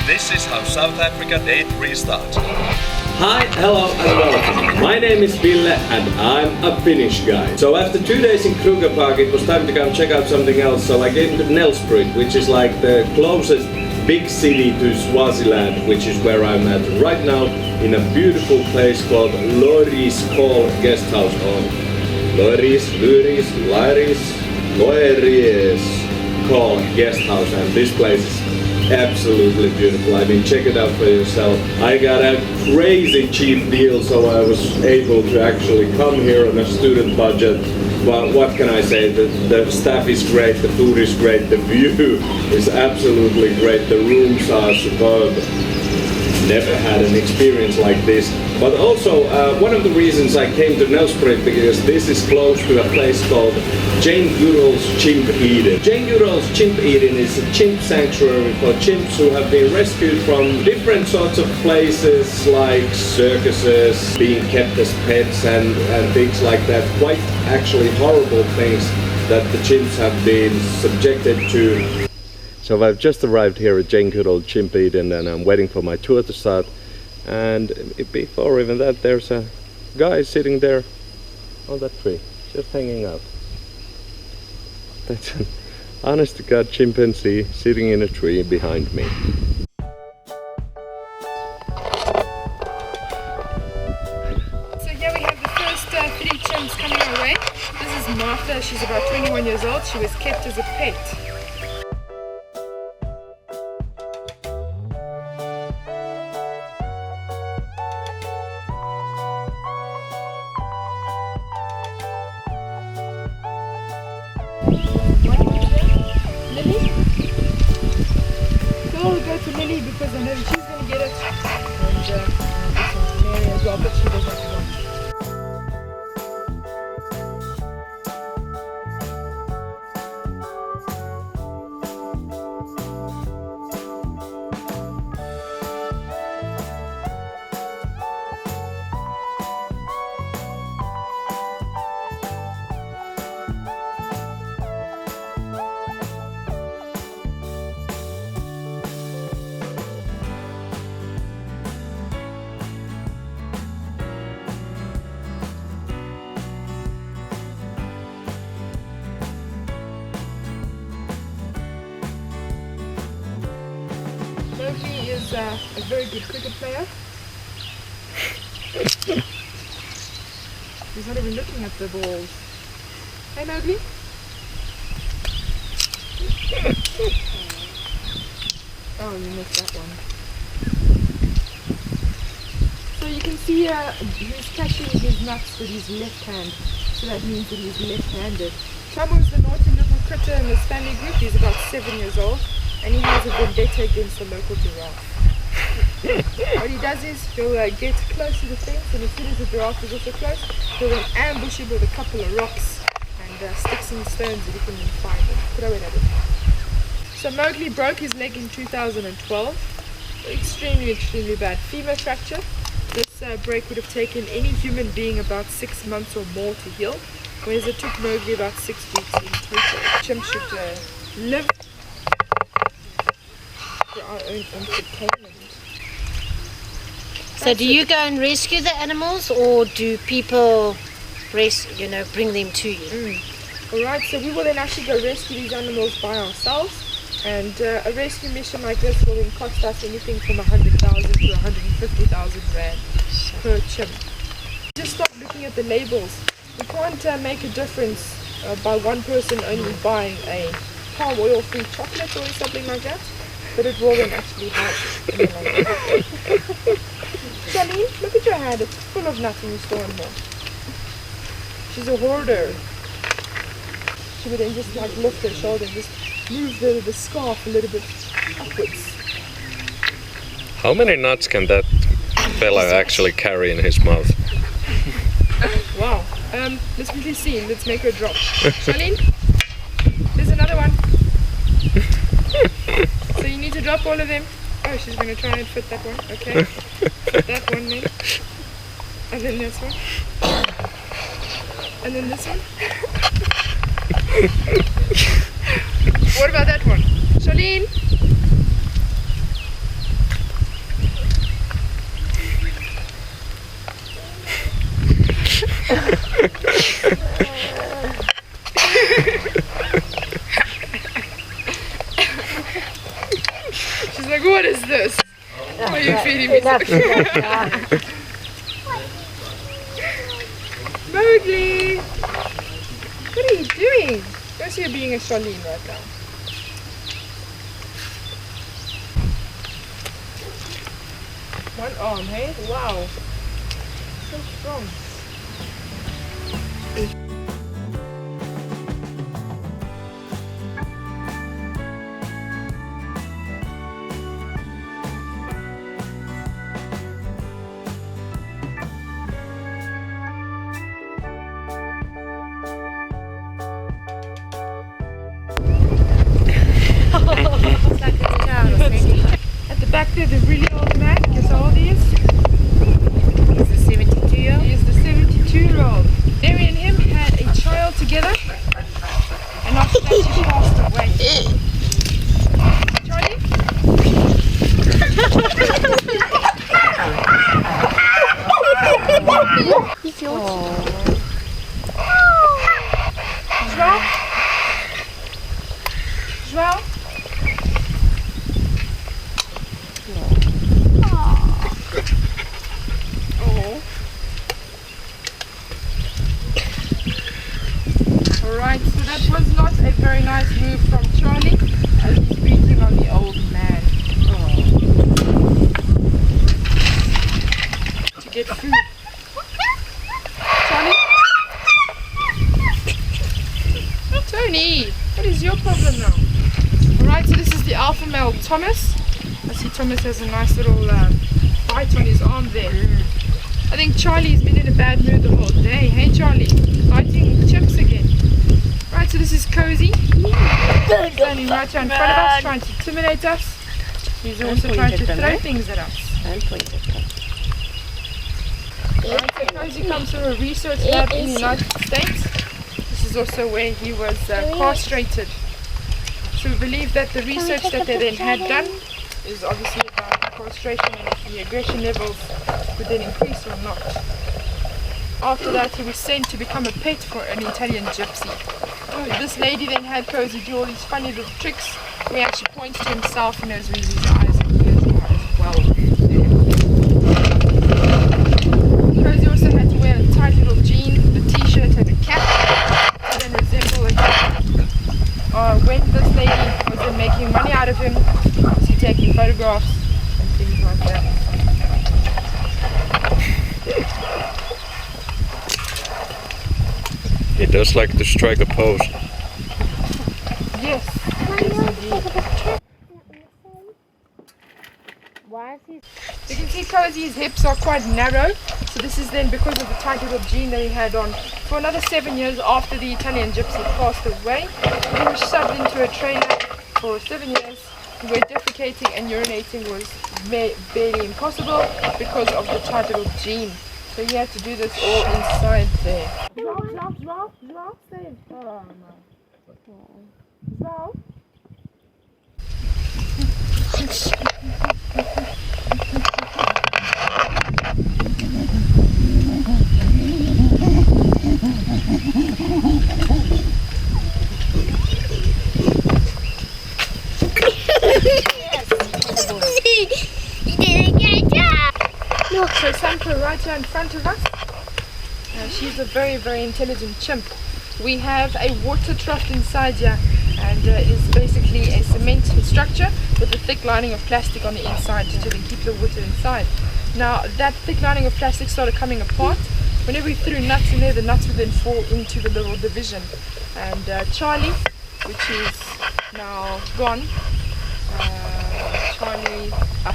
This is how South Africa Day 3 starts. Hi, hello and welcome. My name is Ville and I'm a Finnish guy. So after 2 days in Kruger Park it was time to come check out something else. So I came to Nelspruit, which is like the closest big city to Swaziland, which is where I'm at right now in a beautiful place called Loiris Call Guest House. Loiris Call Guest House, and this place is absolutely beautiful. I mean, check it out for yourself. I got a crazy cheap deal, so I was able to actually come here on a student budget. Well, what can I say? The staff is great, the food is great, the view is absolutely great, the rooms are superb. Never had an experience like this. But also, one of the reasons I came to Nelspruit because this is close to a place called Goodall's Chimp Eden. Goodall's Chimp Eden is a chimp sanctuary for chimps who have been rescued from different sorts of places like circuses, being kept as pets and things like that. Quite actually horrible things that the chimps have been subjected to. So I've just arrived here at Goodall Chimp Eden and I'm waiting for my tour to start. And before even that, there's a guy sitting there on that tree, just hanging out. That's an honest to God chimpanzee sitting in a tree behind me. So here we have the first 3 chimps coming our way. This is Martha, she's about 21 years old. She was kept as a pet. Lily? We'll go to Lily because I know she's going to get it. And Mary as well, but she doesn't want. Mowgli is a very good cricket player. He's not even looking at the balls. Hey Mowgli? Oh, you missed that one. So you can see he's catching his nuts with his left hand. So that means that he's left-handed. Chamo is the naughty little critter in this family group. He's about 7 years old. And he has a vendetta against the local giraffe. What he does is he'll get close to the fence, and as soon as the giraffe is also close, he'll then ambush him with a couple of rocks and sticks and stones that he can then find and throw it at him. So Mowgli broke his leg in 2012. Extremely bad femur fracture. This break would have taken any human being about 6 months or more to heal, whereas it took Mowgli about 6 weeks in total. Chimp should live our own entertainment. So do you go and rescue the animals, or do people bring them to you? Alright, so we will then actually go rescue these animals by ourselves, and a rescue mission like this will then cost us anything from 100,000 to 150,000 rand per chimp. Just start looking at the labels. We can't make a difference by one person only buying a palm oil free chocolate or something like that. But it will then actually help in the long run. Charlene, look at your hand. It's full of nuts and you still want more. She's a hoarder. She would then just like lift her shoulder and just move the scarf a little bit upwards. How many nuts can that fella actually carry in his mouth? Wow. Let's quickly see. Let's make her drop. Charlene, there's another one. So you need to drop all of them. Oh, she's going to try and fit that one. Okay. Fit that one then. And then this one. And then this one. What about that one? Charlene? like, what is this? Why are you feeding me? Mowgli! What are you doing? Go see you're being a Charlene right now. One arm, hey? Wow. So strong. At the back there, the really old man. Guess how old he is? He's the 72-year-old. He is the 72-year-old. Mary and him had a child together, and after that she passed away. Charlie? He's yours. João? João? Alright, so that was not a very nice move from Charlie as he's breathing on the old man. To get food. Charlie? Tony, what is your problem now? Alright, so this is the alpha male Thomas. I see Thomas has a nice little bite on his arm there. I think Charlie's been in a bad mood the whole day. Hey Charlie, biting chimps again. Right, so this is Cozy. Standing right here in front of us, trying to intimidate us. He's also trying to throw things at us. Right, so Cozy comes from a research lab in the United States. This is also where he was castrated. So we believe that the research that they then had done is obviously about castration and if the aggression levels would then increase or not. After that he was sent to become a pet for an Italian gypsy. This lady then had Cozy do all these funny little tricks where he actually points to himself and knows where his eyes and ears are as well. Cozy also had to wear a tight little jean, the t-shirt and a cap to then resemble a cat. When this lady was then making money out of him, was he taking photographs and things like that. He does like to strike a pose. Yes, indeed. Why is he? You can see Cozy's hips are quite narrow, so this is then because of the tight little jean that he had on. For another 7 years after the Italian gypsy passed away, he was shoved into a trailer for 7 years where defecating and urinating was barely impossible because of the tight little jean. So he had to do this all inside there. João, stay in. Oh no. João? Look, so Sampa right here in front of us. She's a very, very intelligent chimp. We have a water trough inside here and is basically a cement structure with a thick lining of plastic on the inside to then keep the water inside. Now that thick lining of plastic started coming apart. Whenever we threw nuts in there, the nuts would then fall into the little division. And Charlie, which is now gone, Charlie,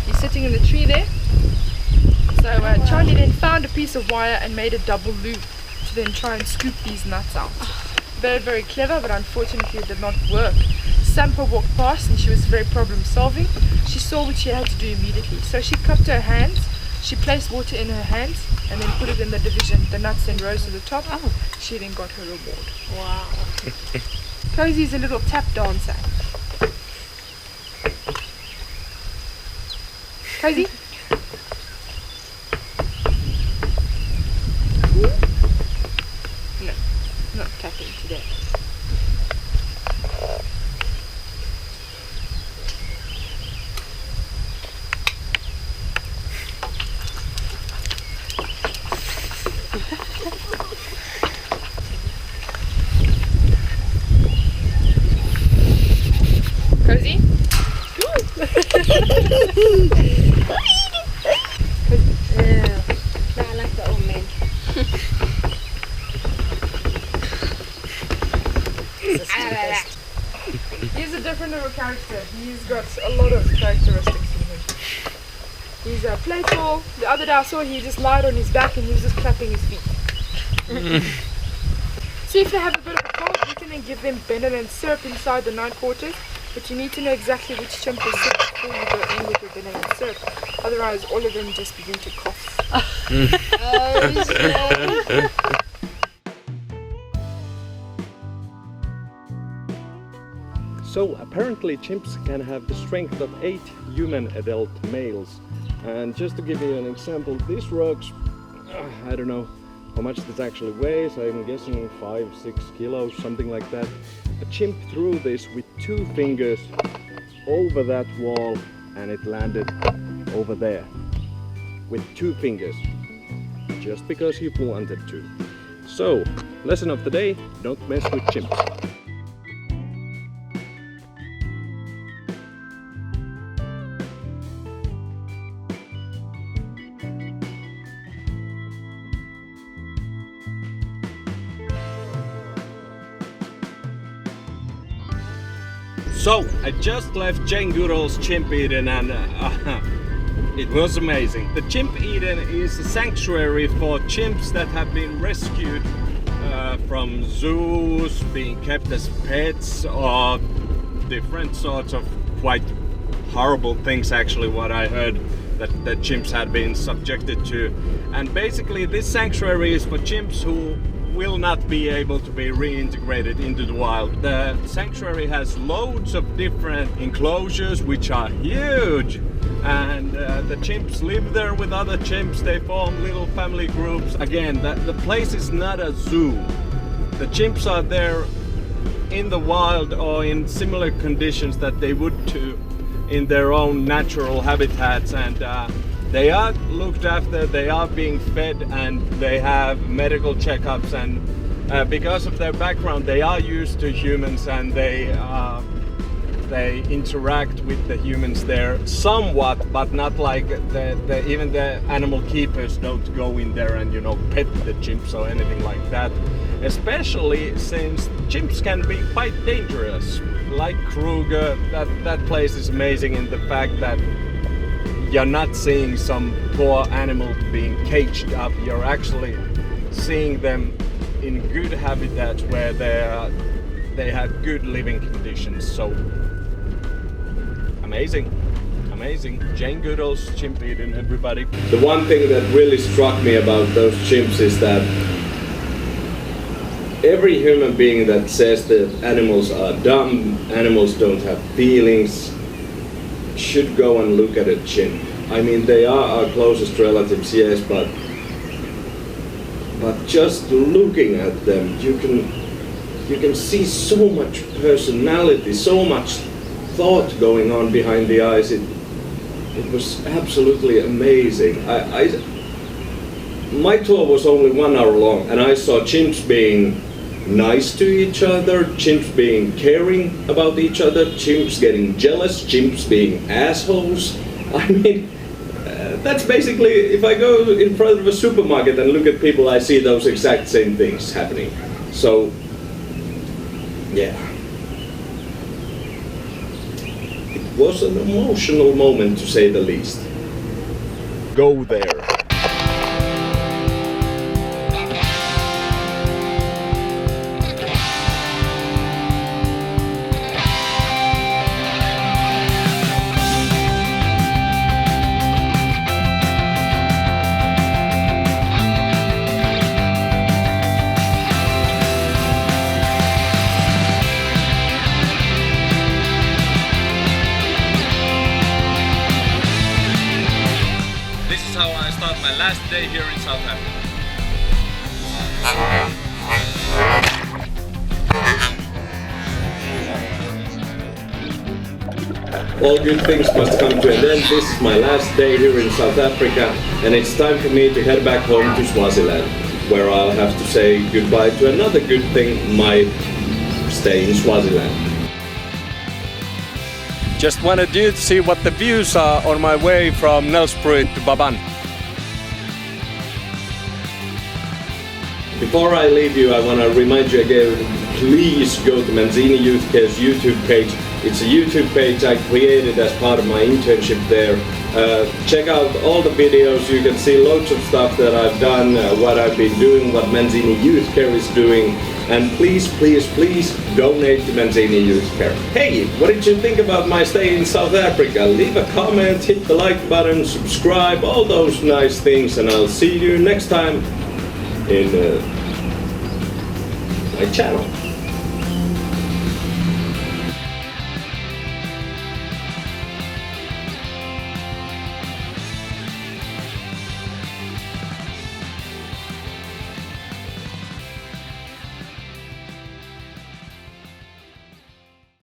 he's sitting in the tree there. So Charlie then found a piece of wire and made a double loop to then try and scoop these nuts out. Very, very clever, but unfortunately it did not work. Sampa walked past and she was very problem solving. She saw what she had to do immediately. So she cupped her hands, she placed water in her hands and then put it in the division. The nuts then rose to the top. She then got her reward. Wow. Cozy's a little tap dancer. Cozy? No, not tapping today. Cozy? No, I like the old man. He's a different little character. He's got a lot of characteristics in him. He's playful. The other day I saw he just lied on his back and he was just clapping his feet. See if they have a bit of a cold, you can then give them Benadryl syrup inside the night quarters. But you need to know exactly which chimp is sick before you go in with your Benadryl syrup. Otherwise, all of them just begin to cough. So apparently chimps can have the strength of 8 human adult males. And just to give you an example, this rocks, I don't know how much this actually weighs, I'm guessing 5-6 kilos, something like that. A chimp threw this with 2 fingers over that wall and it landed over there with 2 fingers, just because he wanted to. So, lesson of the day, don't mess with chimps. So, I just left Jane Goodall's Chimp Eden and it was amazing. The Chimp Eden is a sanctuary for chimps that have been rescued from zoos, being kept as pets, or different sorts of quite horrible things, actually, what I heard that the chimps had been subjected to. And basically this sanctuary is for chimps who will not be able to be reintegrated into the wild. The sanctuary has loads of different enclosures which are huge, and the chimps live there with other chimps. They form little family groups. Again, the place is not a zoo. The chimps are there in the wild or in similar conditions that they would to in their own natural habitats, and they are looked after, they are being fed, and they have medical checkups, and because of their background they are used to humans, and they interact with the humans there somewhat, but not like even the animal keepers don't go in there and, you know, pet the chimps or anything like that. Especially since chimps can be quite dangerous. Like Kruger, that place is amazing in the fact that you're not seeing some poor animal being caged up, you're actually seeing them in good habitats where they have good living conditions. So amazing, amazing. Jane Goodall's Chimp Eden, everybody. The one thing that really struck me about those chimps is that every human being that says that animals are dumb, animals don't have feelings, should go and look at a chimp. I mean, they are our closest relatives, yes, but just looking at them, you can see so much personality, so much thought going on behind the eyes. It was absolutely amazing. My tour was only 1 hour long, and I saw chimps being nice to each other, chimps being caring about each other, chimps getting jealous, chimps being assholes. I mean, that's basically, if I go in front of a supermarket and look at people, I see those exact same things happening. So, yeah. It was an emotional moment, to say the least. Go there. How I start my last day here in South Africa. All good things must come to an end. This is my last day here in South Africa, and it's time for me to head back home to Swaziland. where I'll have to say goodbye to another good thing, my stay in Swaziland. Just wanted you to see what the views are on my way from Nelspruit to Baban. Before I leave you, I want to remind you again, please go to Manzini Youth Care's YouTube page. It's a YouTube page I created as part of my internship there. Check out all the videos. You can see loads of stuff that I've done, what I've been doing, what Manzini Youth Care is doing. And please, please, please donate to Manzini Youth Care. Hey, what did you think about my stay in South Africa? Leave a comment, hit the like button, subscribe, all those nice things, and I'll see you next time in my channel.